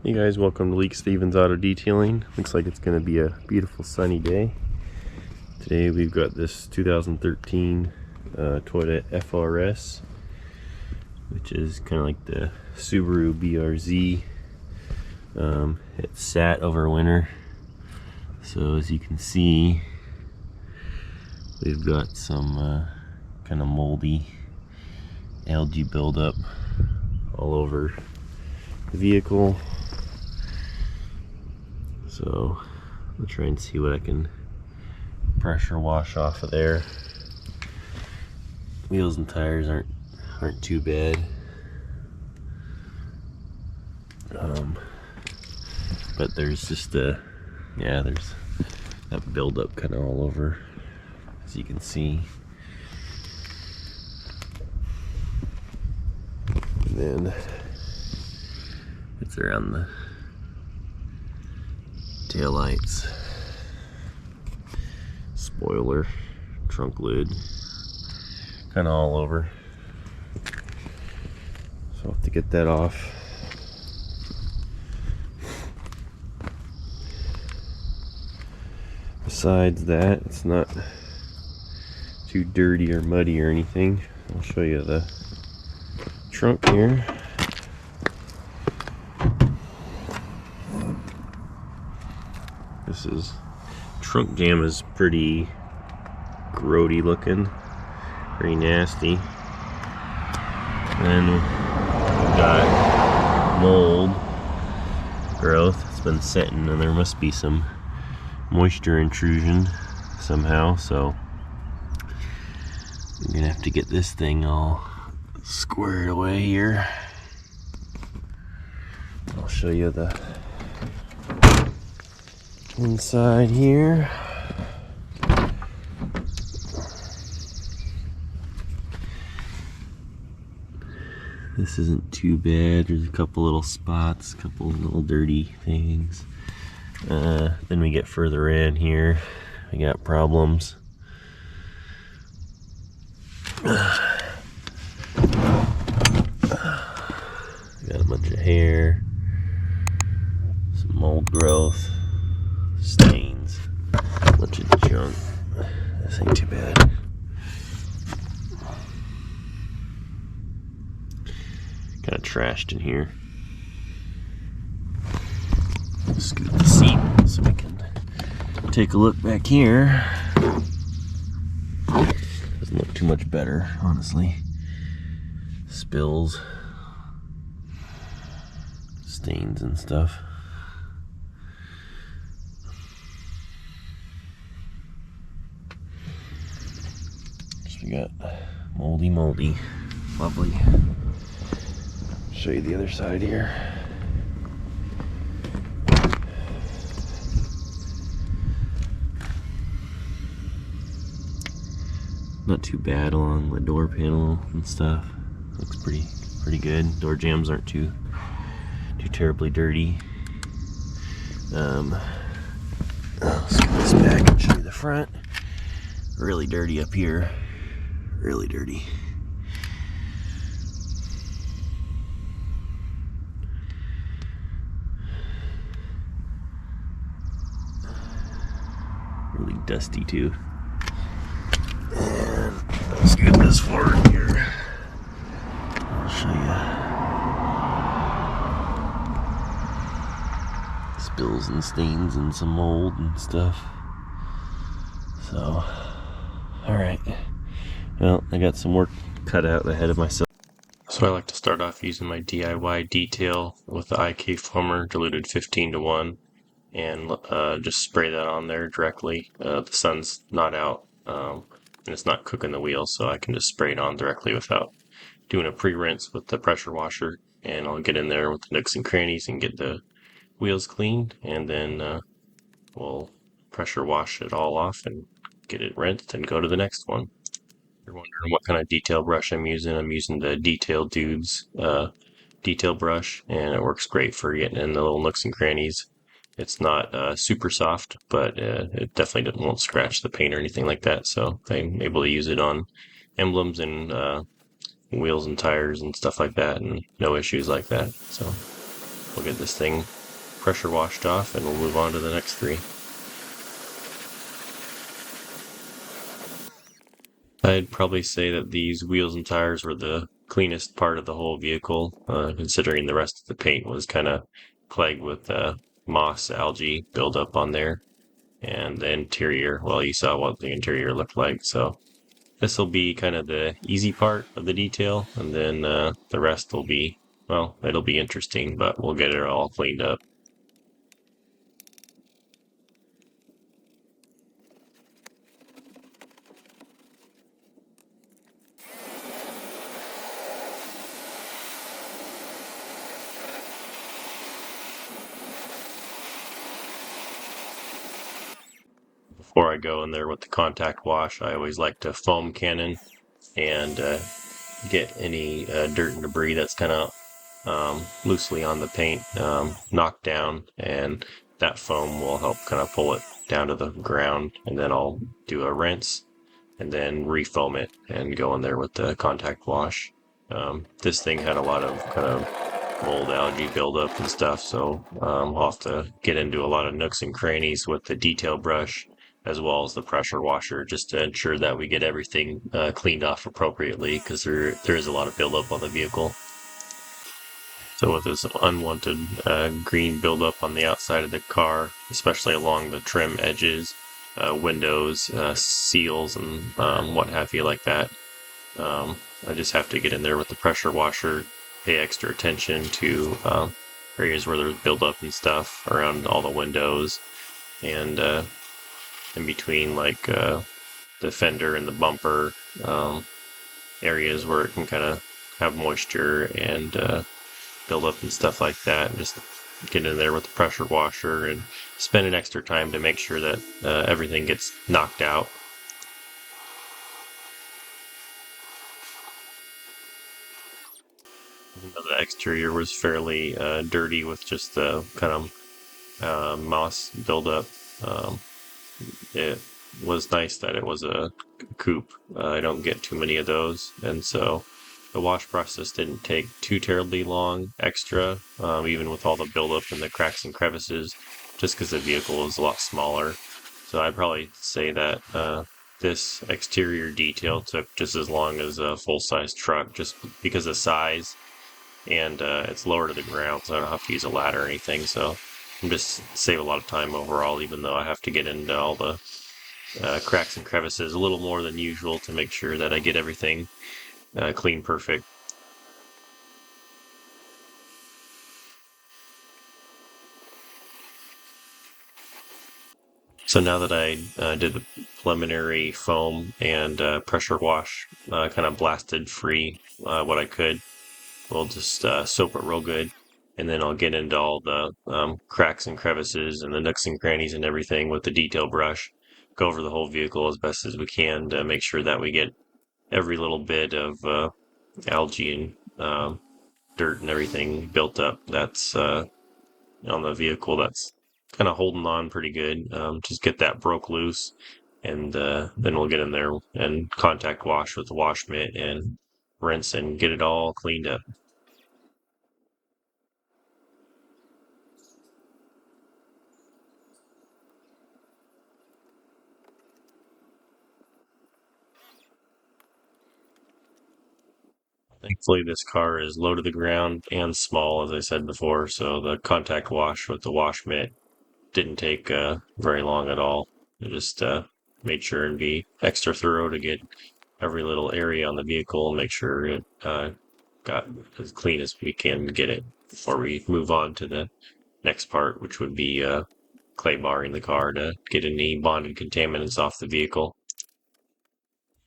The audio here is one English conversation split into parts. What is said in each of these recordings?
Hey guys, welcome to Leak Stevens Auto Detailing. Looks like it's going to be a beautiful sunny day. Today we've got this 2013 Toyota FRS, which is kind of like the Subaru BRZ. It sat over winter, so as you can see, we've got some kind of moldy algae buildup all over the vehicle. So I'll try and see what I can pressure wash off of there. Wheels and tires aren't too bad. But there's just there's that buildup kind of all over, as you can see. And then it's around the tail lights, spoiler, trunk lid, kind of all over. So I'll have to get that off. Besides that, it's not too dirty or muddy or anything. I'll show you the trunk here. This is trunk jam is pretty grody looking, pretty nasty. And then we've got mold growth. It's been sitting, and there must be some moisture intrusion somehow. So I'm gonna have to get this thing all squared away here. I'll show you the inside here. This isn't too bad. There's a couple little spots, a couple little dirty things. Then we get further in here, we got problems. Got a bunch of hair, some mold growth, stains, a bunch of junk. This ain't too bad. Kind of trashed in here. Scoot the seat so we can take a look back here. Doesn't look too much better, honestly. Spills, stains and stuff. So we got moldy, lovely. Show you the other side here. Not too bad along the door panel and stuff. Looks pretty good. Door jambs aren't too terribly dirty. I'll scoot this back and show you the front. Really dirty up here. Really dirty. Really dusty too. And let's get this forward here. I'll show you spills and stains and some mold and stuff. So, alright. Well, I got some work cut out ahead of myself. So I like to start off using my DIY detail with the IK foamer diluted 15:1 and just spray that on there directly. The sun's not out. And it's not cooking the wheels, so I can just spray it on directly without doing a pre-rinse with the pressure washer. And I'll get in there with the nooks and crannies and get the wheels cleaned, and then we'll pressure wash it all off and get it rinsed and go to the next one. If you're wondering what kind of detail brush I'm using the Detail Dudes detail brush, and it works great for getting in the little nooks and crannies. It's not super soft, but it definitely won't scratch the paint or anything like that. So I'm able to use it on emblems and wheels and tires and stuff like that, and no issues like that. So we'll get this thing pressure washed off and we'll move on to the next 3. I'd probably say that these wheels and tires were the cleanest part of the whole vehicle, considering the rest of the paint was kind of plagued with moss, algae buildup on there. And the interior, well, you saw what the interior looked like, so this will be kind of the easy part of the detail, and then the rest will be, well, it'll be interesting, but we'll get it all cleaned up. Before I go in there with the contact wash, I always like to foam cannon and get any dirt and debris that's kind of loosely on the paint knocked down, and that foam will help kind of pull it down to the ground, and then I'll do a rinse and then refoam it and go in there with the contact wash. This thing had a lot of kind of mold algae buildup and stuff, so I'll have to get into a lot of nooks and crannies with the detail brush as well as the pressure washer, just to ensure that we get everything cleaned off appropriately, because there is a lot of buildup on the vehicle. So with this unwanted green buildup on the outside of the car, especially along the trim edges, windows, seals, and what have you like that, I just have to get in there with the pressure washer, pay extra attention to areas where there's buildup and stuff around all the windows, and in between like the fender and the bumper, areas where it can kind of have moisture and build up and stuff like that. Just get in there with the pressure washer and spend an extra time to make sure that everything gets knocked out. Even though the exterior was fairly dirty with just the kind of moss buildup, it was nice that it was a coupe. I don't get too many of those, and so the wash process didn't take too terribly long extra, even with all the buildup and the cracks and crevices, just because the vehicle is a lot smaller. So I'd probably say that this exterior detail took just as long as a full-size truck, just because of size, and it's lower to the ground, so I don't have to use a ladder or anything. So I'm just save a lot of time overall, even though I have to get into all the cracks and crevices a little more than usual to make sure that I get everything clean perfect. So now that I did the preliminary foam and pressure wash, kind of blasted free what I could, we'll just soap it real good, and then I'll get into all the cracks and crevices and the nooks and crannies and everything with the detail brush, go over the whole vehicle as best as we can to make sure that we get every little bit of algae and dirt and everything built up that's on the vehicle that's kind of holding on pretty good. Just get that broke loose, and then we'll get in there and contact wash with the wash mitt and rinse and get it all cleaned up. Thankfully, this car is low to the ground and small, as I said before, so the contact wash with the wash mitt didn't take very long at all. I just made sure and be extra thorough to get every little area on the vehicle and make sure it got as clean as we can get it before we move on to the next part, which would be clay barring the car to get any bonded contaminants off the vehicle.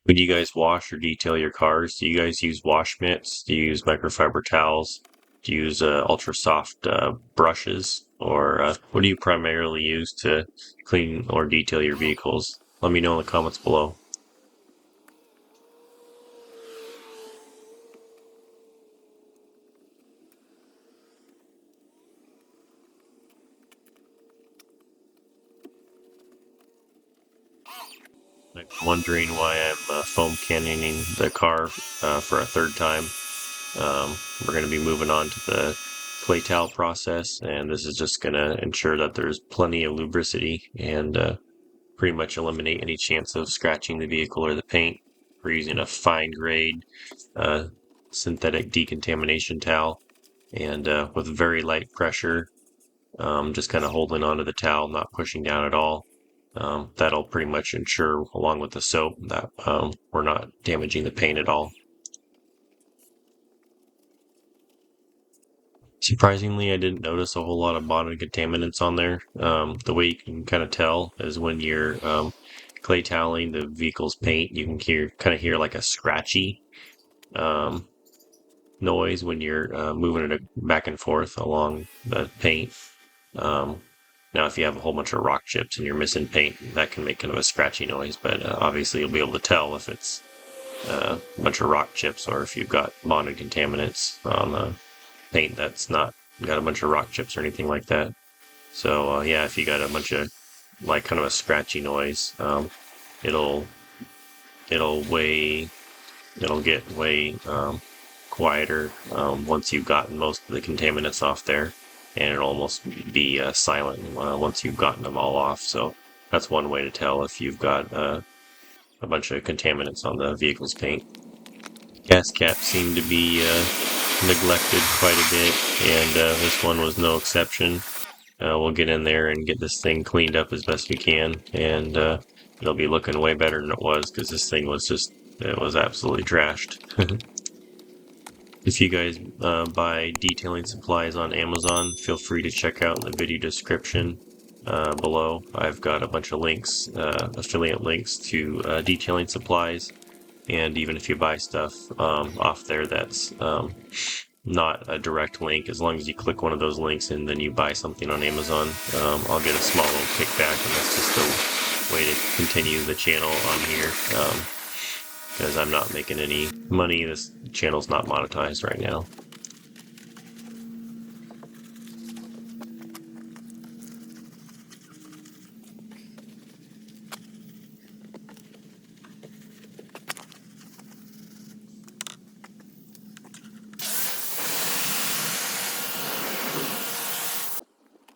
When you guys wash or detail your cars, do you guys use wash mitts? Do you use microfiber towels? Do you use ultra soft brushes? Or what do you primarily use to clean or detail your vehicles? Let me know in the comments below. I'm wondering why I'm foam cannoning the car for a third time. We're going to be moving on to the clay towel process, and this is just going to ensure that there's plenty of lubricity and pretty much eliminate any chance of scratching the vehicle or the paint. We're using a fine grade synthetic decontamination towel, and with very light pressure, just kind of holding onto the towel, not pushing down at all. That'll pretty much ensure, along with the soap, that we're not damaging the paint at all. Surprisingly, I didn't notice a whole lot of bonded contaminants on there. The way you can kind of tell is when you're clay toweling the vehicle's paint, you can kind of hear like a scratchy um, noise when you're moving it back and forth along the paint. Um, Now, if you have a whole bunch of rock chips and you're missing paint, that can make kind of a scratchy noise, but obviously you'll be able to tell if it's a bunch of rock chips or if you've got bonded contaminants on the paint that's not got a bunch of rock chips or anything like that. So yeah, if you got a bunch of like kind of a scratchy noise, it'll get way quieter once you've gotten most of the contaminants off there, and it'll almost be silent once you've gotten them all off. So that's one way to tell if you've got a bunch of contaminants on the vehicle's paint. Gas caps seem to be neglected quite a bit, and this one was no exception. We'll get in there and get this thing cleaned up as best we can, and it'll be looking way better than it was, because this thing was it was absolutely trashed. If you guys buy detailing supplies on Amazon, feel free to check out in the video description below. I've got a bunch of links, affiliate links to detailing supplies, and even if you buy stuff off there that's not a direct link, as long as you click one of those links and then you buy something on Amazon, I'll get a small little kickback, and that's just a way to continue the channel on here. Because I'm not making any money. This channel's not monetized right now.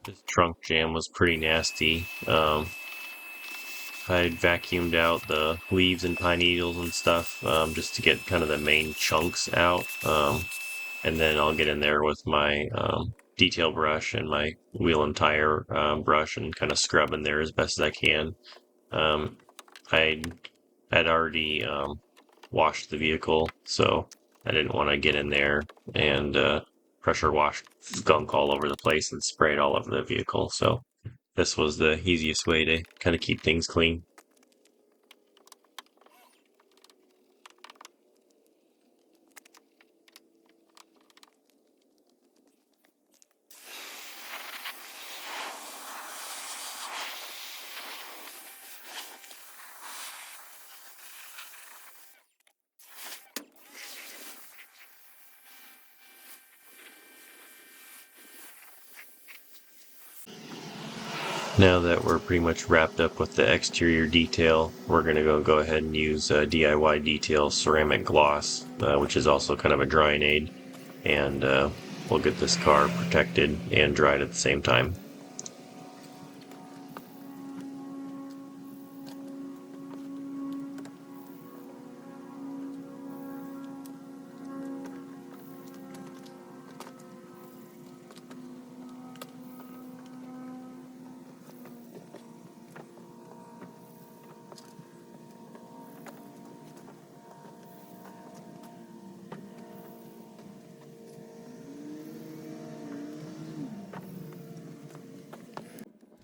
This trunk jam was pretty nasty. I vacuumed out the leaves and pine needles and stuff just to get kind of the main chunks out. And then I'll get in there with my detail brush and my wheel and tire brush and kind of scrub in there as best as I can. I had already washed the vehicle, so I didn't want to get in there and pressure wash gunk all over the place and spray it all over the vehicle. So this was the easiest way to kind of keep things clean. Now that we're pretty much wrapped up with the exterior detail, we're going to go ahead and use DIY Detail ceramic gloss, which is also kind of a drying aid, and we'll get this car protected and dried at the same time.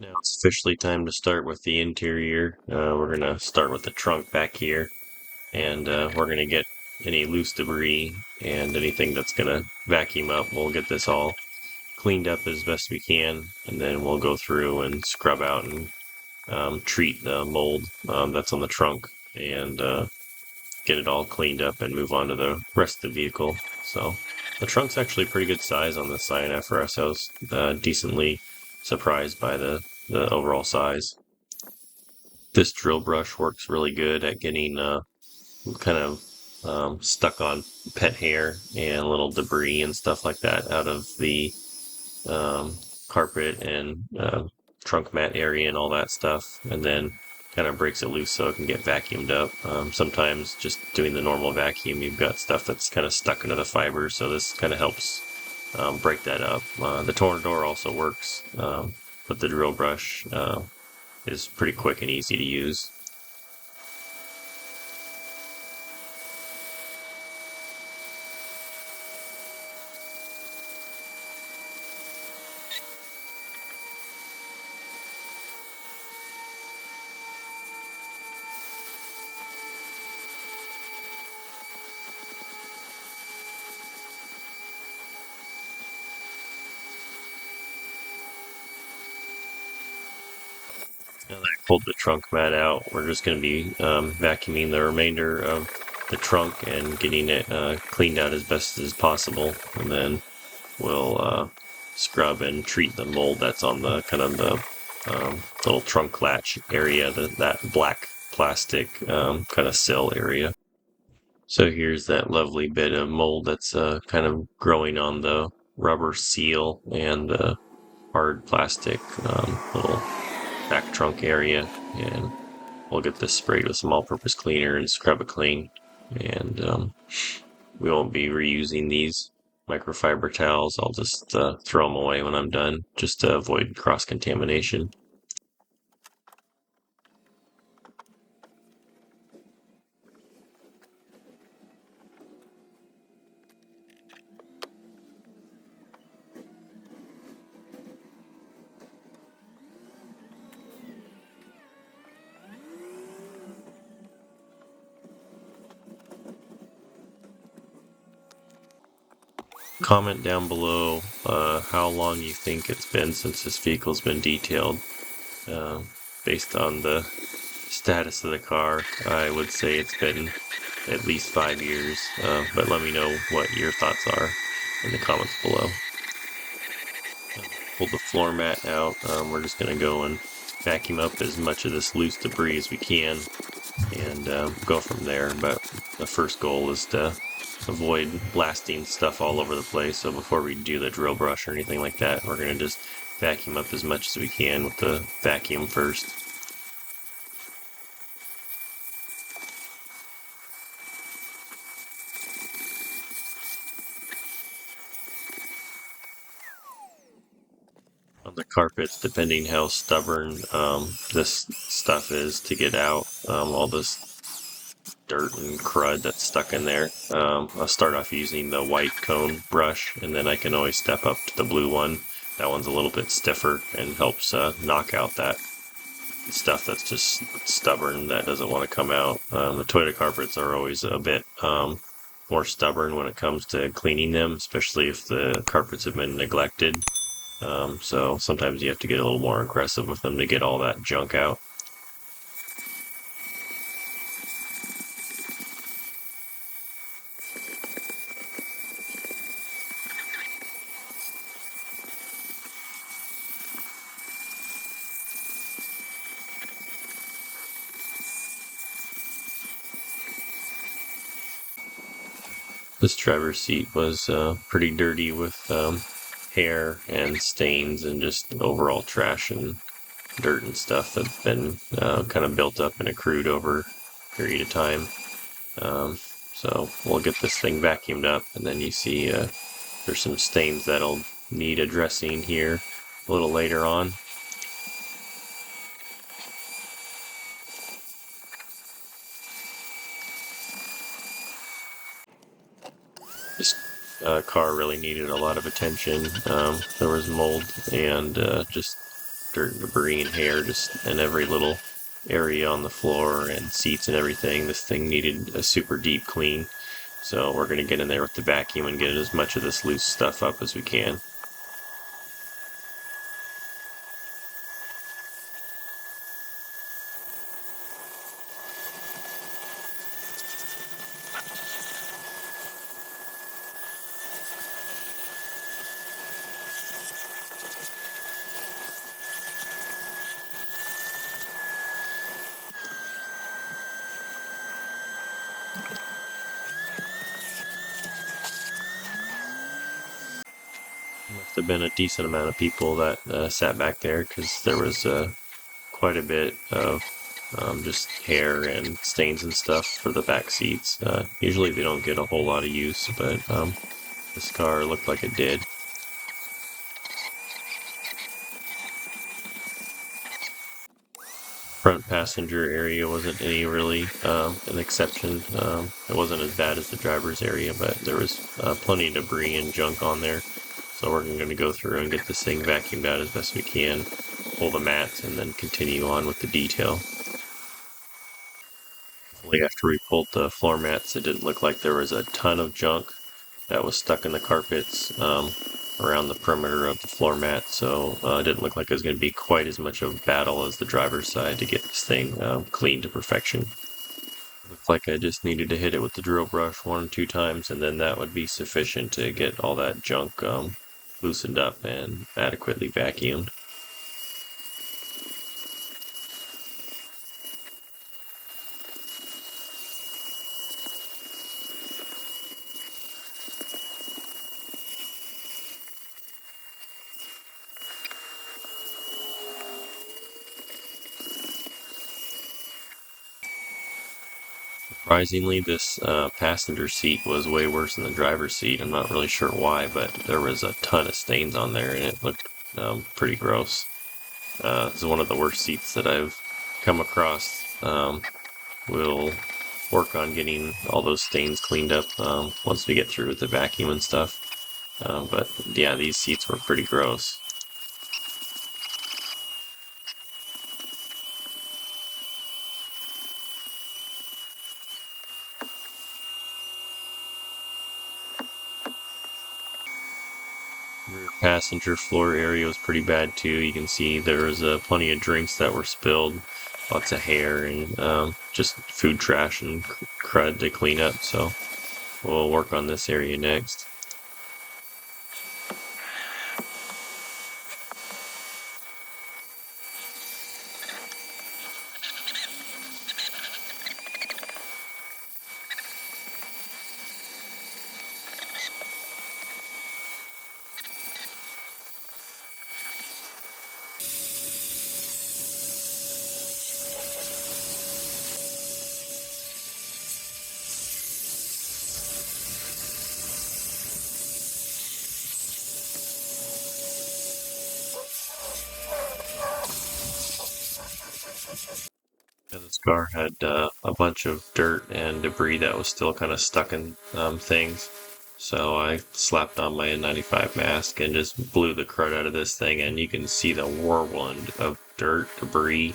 Now it's officially time to start with the interior. We're going to start with the trunk back here, and we're going to get any loose debris and anything that's going to vacuum up. We'll get this all cleaned up as best we can, and then we'll go through and scrub out and treat the mold that's on the trunk, and get it all cleaned up and move on to the rest of the vehicle. So the trunk's actually a pretty good size on the Scion FRS. I was decently surprised by the overall size. This drill brush works really good at getting kind of stuck on pet hair and little debris and stuff like that out of the carpet and trunk mat area and all that stuff, and then kind of breaks it loose so it can get vacuumed up. Sometimes just doing the normal vacuum, you've got stuff that's kind of stuck into the fiber, so this kind of helps break that up. The tornador also works, but the drill brush is pretty quick and easy to use. Now that I pulled the trunk mat out, we're just going to be vacuuming the remainder of the trunk and getting it cleaned out as best as possible, and then we'll scrub and treat the mold that's on the kind of the little trunk latch area, that black plastic kind of sill area. So here's that lovely bit of mold that's kind of growing on the rubber seal and the hard plastic little back trunk area, and we'll get this sprayed with some all-purpose cleaner and scrub it clean. And we won't be reusing these microfiber towels. I'll just throw them away when I'm done, just to avoid cross-contamination. Comment down below how long you think it's been since this vehicle's been detailed. Based on the status of the car, I would say it's been at least 5 years, but let me know what your thoughts are in the comments below. Pull the floor mat out. We're just going to go and vacuum up as much of this loose debris as we can and go from there. But the first goal is to avoid blasting stuff all over the place. So before we do the drill brush or anything like that, we're going to just vacuum up as much as we can with the vacuum first. On the carpets, depending how stubborn this stuff is to get out, all this dirt and crud that's stuck in there. I'll start off using the white cone brush, and then I can always step up to the blue one. That one's a little bit stiffer and helps knock out that stuff that's just stubborn that doesn't want to come out. The Toyota carpets are always a bit more stubborn when it comes to cleaning them, especially if the carpets have been neglected. So sometimes you have to get a little more aggressive with them to get all that junk out. This driver's seat was pretty dirty with hair and stains and just overall trash and dirt and stuff that's been kind of built up and accrued over a period of time. So we'll get this thing vacuumed up, and then you see there's some stains that'll need addressing here a little later on. This car really needed a lot of attention. There was mold and just dirt and debris and hair just in every little area on the floor and seats and everything. This thing needed a super deep clean. So we're going to get in there with the vacuum and get as much of this loose stuff up as we can. have been a decent amount of people that sat back there because there was quite a bit of just hair and stains and stuff for the back seats. Usually they don't get a whole lot of use, but this car looked like it did. Front passenger area wasn't any really an exception. It wasn't as bad as the driver's area, but there was plenty of debris and junk on there. So we're going to go through and get this thing vacuumed out as best we can, pull the mats, and then continue on with the detail. After we pulled the floor mats, it didn't look like there was a ton of junk that was stuck in the carpets around the perimeter of the floor mat, so it didn't look like it was going to be quite as much of a battle as the driver's side to get this thing clean to perfection. Looked like I just needed to hit it with the drill brush 1 or 2 times, and then that would be sufficient to get all that junk loosened up and adequately vacuumed. Surprisingly, this passenger seat was way worse than the driver's seat. I'm not really sure why, but there was a ton of stains on there, and it looked pretty gross. This is one of the worst seats that I've come across. We'll work on getting all those stains cleaned up once we get through with the vacuum and stuff. But yeah, these seats were pretty gross. Rear passenger floor area was pretty bad too. You can see there was plenty of drinks that were spilled, lots of hair, and just food trash and crud to clean up. So we'll work on this area next. This car had a bunch of dirt and debris that was still kind of stuck in things. So I slapped on my N95 mask and just blew the crud out of this thing, and you can see the whirlwind of dirt, debris,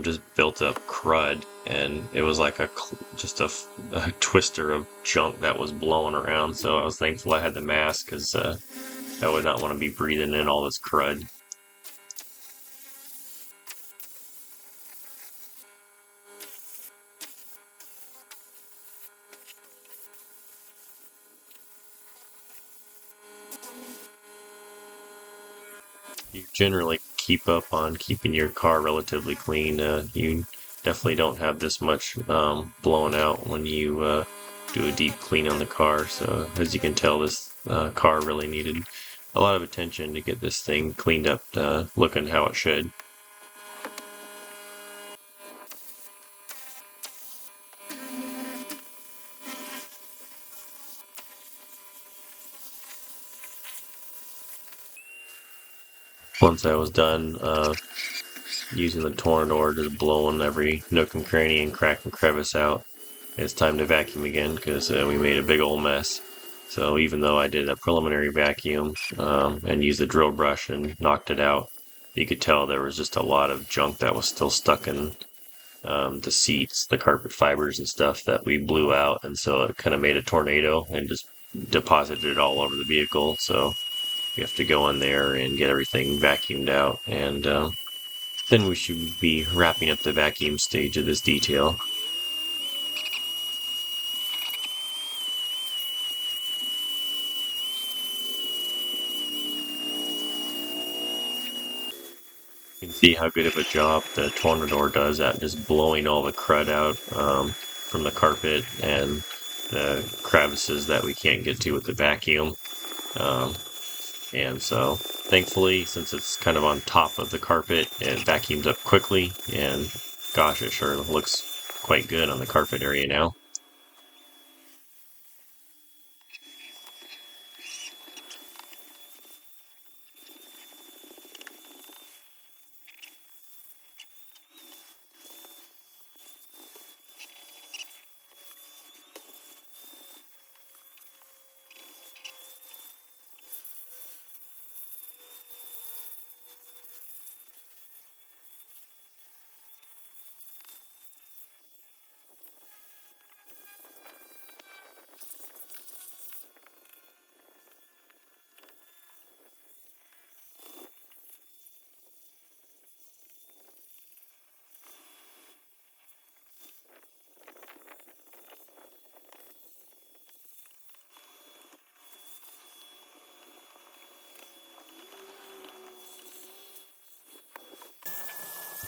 just built up crud, and it was like just a twister of junk that was blowing around. So I was thankful I had the mask because I would not want to be breathing in all this crud. You generally keep up on keeping your car relatively clean. You definitely don't have this much blown out when you do a deep clean on the car. So as you can tell, this car really needed a lot of attention to get this thing cleaned up, looking how it should. Once I was done using the tornador, just blowing every nook and cranny and crack and crevice out, it's time to vacuum again because we made a big old mess. So even though I did a preliminary vacuum and used the drill brush and knocked it out, you could tell there was just a lot of junk that was still stuck in the seats, the carpet fibers and stuff that we blew out. And so it kind of made a tornado and just deposited it all over the vehicle. So we have to go in there and get everything vacuumed out. And then we should be wrapping up the vacuum stage of this detail. You can see how good of a job the tornador does at just blowing all the crud out from the carpet and the crevices that we can't get to with the vacuum. Um, And so thankfully, since it's kind of on top of the carpet, it vacuums up quickly, and gosh, it sure looks quite good on the carpet area now.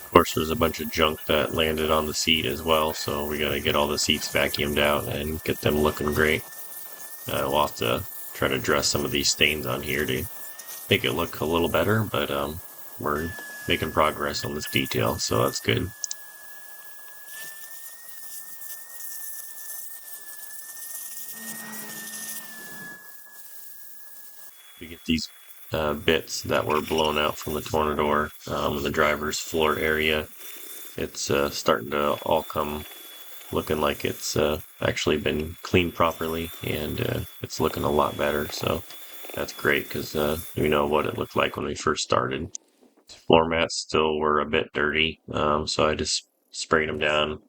Of course, there's a bunch of junk that landed on the seat as well, so we gotta get all the seats vacuumed out and get them looking great. We'll have to try to dress some of these stains on here to make it look a little better, but we're making progress on this detail, so that's good. We get these bits that were blown out from the Tornador in the driver's floor area. It's starting to all come looking like it's actually been cleaned properly, and it's looking a lot better. So that's great because we know what it looked like when we first started. Floor mats still were a bit dirty, so I just sprayed them down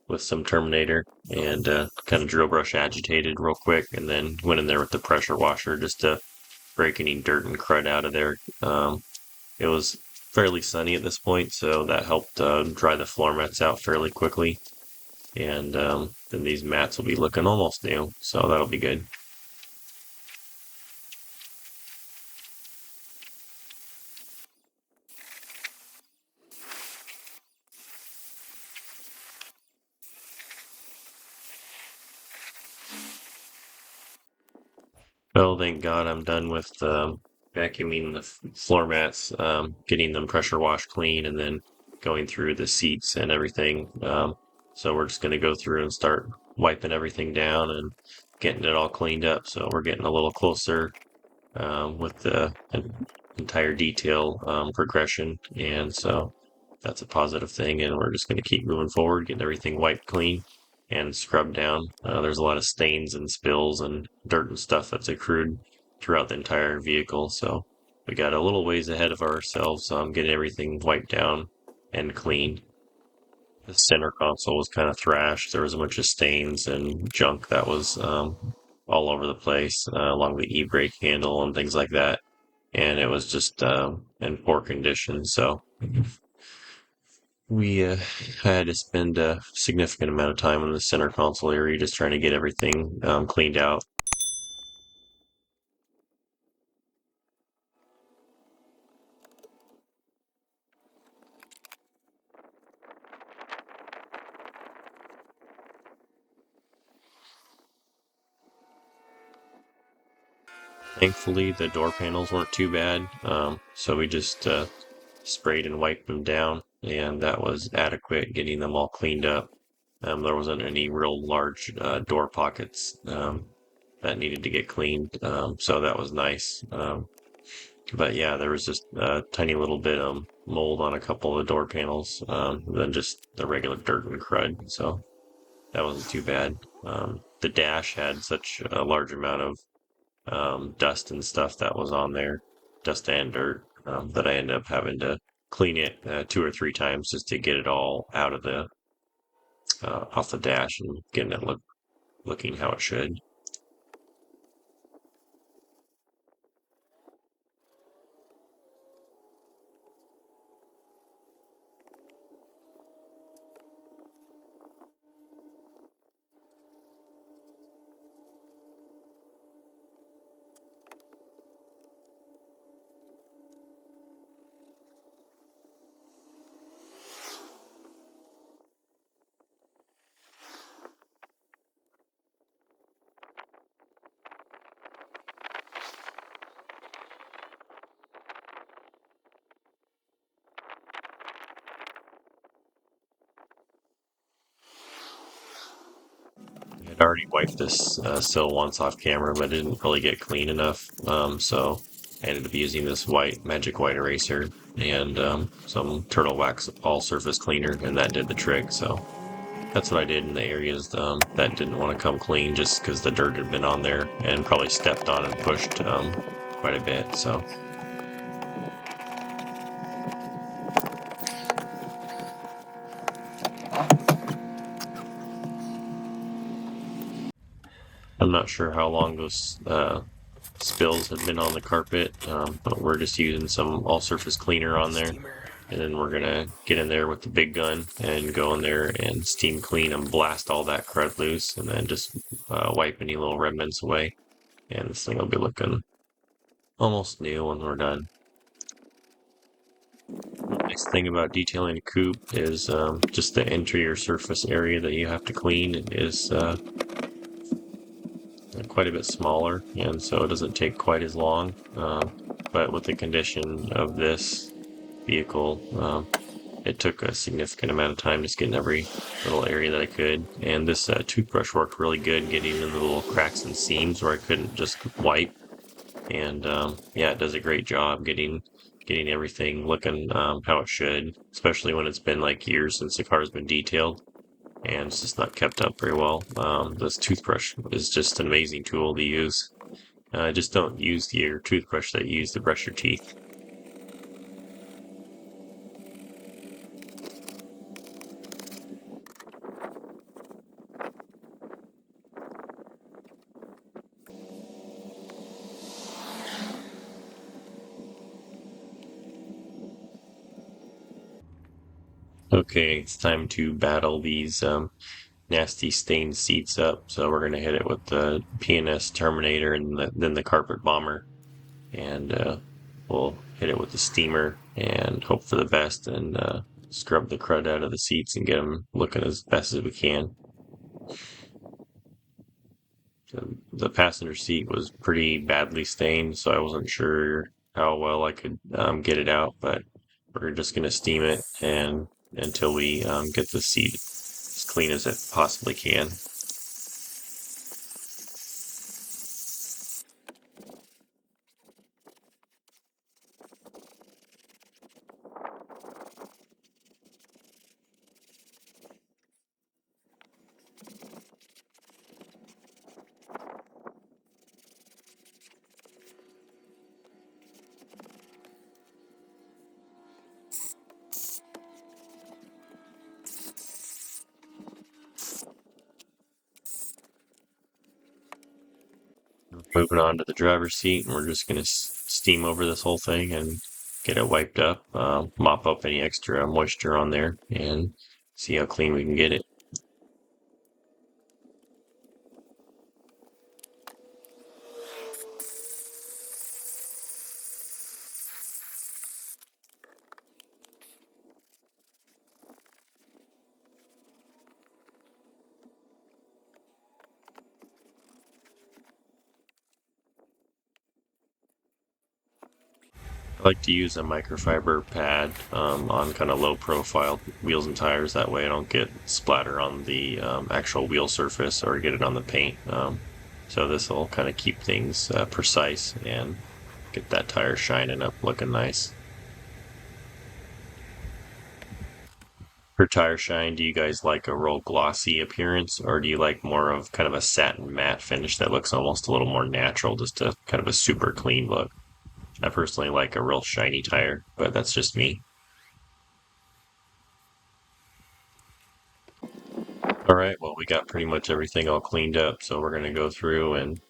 with some Terminator and kind of drill brush agitated real quick, and then went in there with the pressure washer just to break any dirt and crud out of there. It was fairly sunny at this point, so that helped dry the floor mats out fairly quickly. And then these mats will be looking almost new, so that'll be good. Well, thank God I'm done with vacuuming the floor mats, getting them pressure wash clean, and then going through the seats and everything. So we're just going to go through and start wiping everything down and getting it all cleaned up. So we're getting a little closer with the entire detail progression, and so that's a positive thing. And we're just going to keep moving forward, getting everything wiped clean and scrubbed down. There's a lot of stains and spills and dirt and stuff that's accrued throughout the entire vehicle, so we got a little ways ahead of ourselves. Getting everything wiped down and cleaned. The center console was kind of thrashed. There was a bunch of stains and junk that was all over the place along the e-brake handle and things like that. And it was just in poor condition. So we had to spend a significant amount of time in the center console area just trying to get everything cleaned out. Thankfully, the door panels weren't too bad, so we just sprayed and wiped them down, and that was adequate getting them all cleaned up. There wasn't any real large door pockets that needed to get cleaned, so that was nice. But yeah, there was just a tiny little bit of mold on a couple of the door panels, than just the regular dirt and crud, so that wasn't too bad. The dash had such a large amount of dust and stuff that was on there, dust and dirt, that I ended up having to clean it 2 or 3 times just to get it all out of the off the dash and getting it looking how it should. I'd already wiped this sill once off camera, but it didn't really get clean enough. So I ended up using this magic white eraser and some turtle wax all surface cleaner, and that did the trick. So that's what I did in the areas that didn't want to come clean, just because the dirt had been on there and probably stepped on and pushed quite a bit. So I'm not sure how long those spills have been on the carpet, but we're just using some all-surface cleaner on there. And then we're gonna get in there with the big gun and go in there and steam clean and blast all that crud loose, and then just wipe any little remnants away. And this thing will be looking almost new when we're done. The nice thing about detailing a coupe is just the interior surface area that you have to clean is quite a bit smaller, and so it doesn't take quite as long. But with the condition of this vehicle, it took a significant amount of time just getting every little area that I could. And this toothbrush worked really good getting in the little cracks and seams where I couldn't just wipe. And yeah, it does a great job getting everything looking how it should, especially when it's been like years since the car's been detailed and it's just not kept up very well. This toothbrush is just an amazing tool to use. Just don't use your toothbrush that you use to brush your teeth. Okay, it's time to battle these nasty stained seats up. So we're gonna hit it with the PNS Terminator and then the Carpet Bomber, and we'll hit it with the steamer and hope for the best and scrub the crud out of the seats and get them looking as best as we can. The passenger seat was pretty badly stained, so I wasn't sure how well I could get it out, but we're just gonna steam it and until we get the seat as clean as it possibly can. Moving on to the driver's seat, and we're just going to steam over this whole thing and get it wiped up, mop up any extra moisture on there, and see how clean we can get it. I like to use a microfiber pad on kind of low profile wheels and tires. That way I don't get splatter on the actual wheel surface or get it on the paint. So this will kind of keep things precise and get that tire shining up looking nice. For tire shine, do you guys like a real glossy appearance, or do you like more of kind of a satin matte finish that looks almost a little more natural, just a kind of a super clean look? I personally like a real shiny tire, but that's just me. Alright, well, we got pretty much everything all cleaned up, so we're going to go through and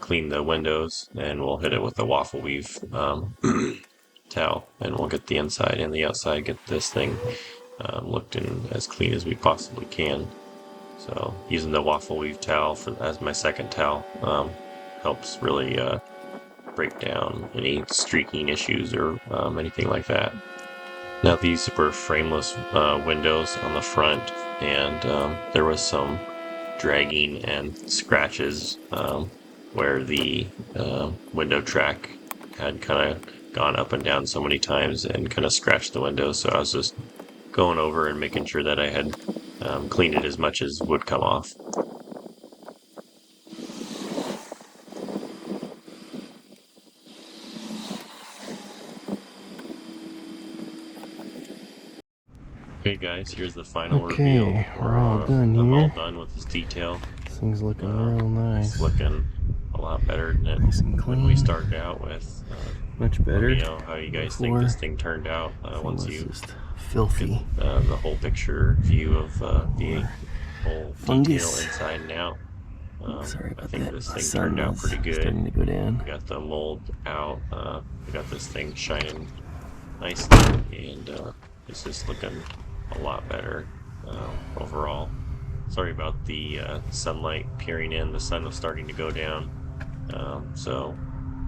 clean the windows, and we'll hit it with the waffle weave towel, and we'll get the inside and the outside, get this thing looked in as clean as we possibly can. So using the waffle weave towel as my second towel helps really break down any streaking issues or anything like that. Now these were frameless windows on the front, and there was some dragging and scratches where the window track had kind of gone up and down so many times and kind of scratched the windows. So I was just going over and making sure that I had cleaned it as much as would come off. Okay guys, here's the final Okay, reveal. we're all done I'm all here. done with this detail. This thing's looking real nice. It's looking a lot better than it Nice and clean. when we started out with. Much better. Let me know how you guys think this thing turned out once you just filthy. get the whole picture view of the whole detail inside and out. Sorry about I think that. this thing turned out pretty good. Starting to go down. We got the mold out. We got this thing shining nicely, and it's just looking a lot better overall. Sorry about the sunlight peering in. The sun was starting to go down, so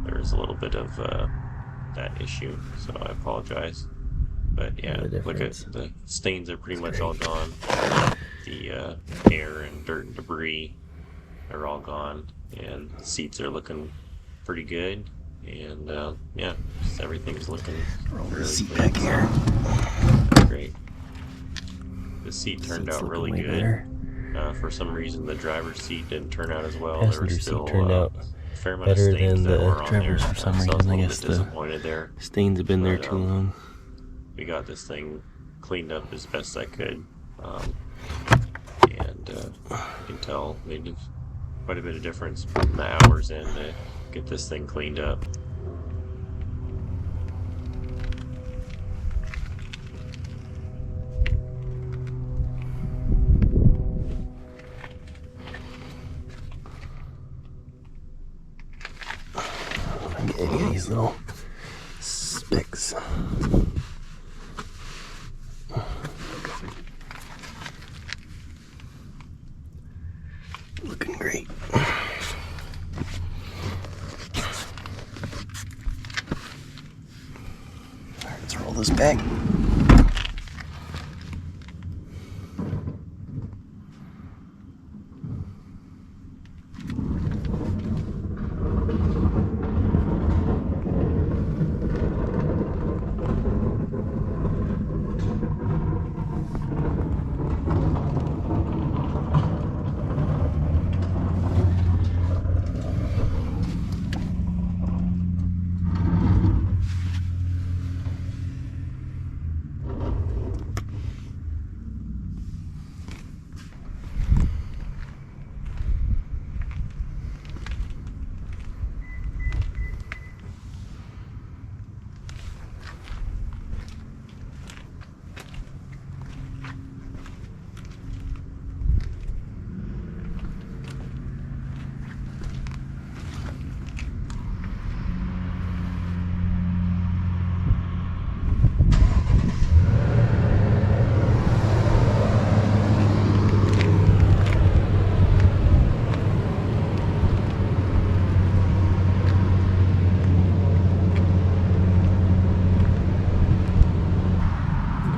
there's a little bit of that issue, so I apologize. But yeah, look at the stains are pretty much all gone. The air and dirt and debris are all gone, and the seats are looking pretty good, and yeah, just everything's looking really seat clean. back here. Great. The seat turned out really good. For some reason, the driver's seat didn't turn out as well. There was still a fair amount of stains that were on there. For some So I was reason, a I little guess bit disappointed there. stains have been there too long. We got this thing cleaned up as best I could, and you can tell made quite a bit of difference putting the hours in to get this thing cleaned up. These little specks. Looking great. Alright, let's roll this back.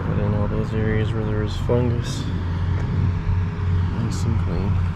Got in all those areas where there was fungus. Nice and clean.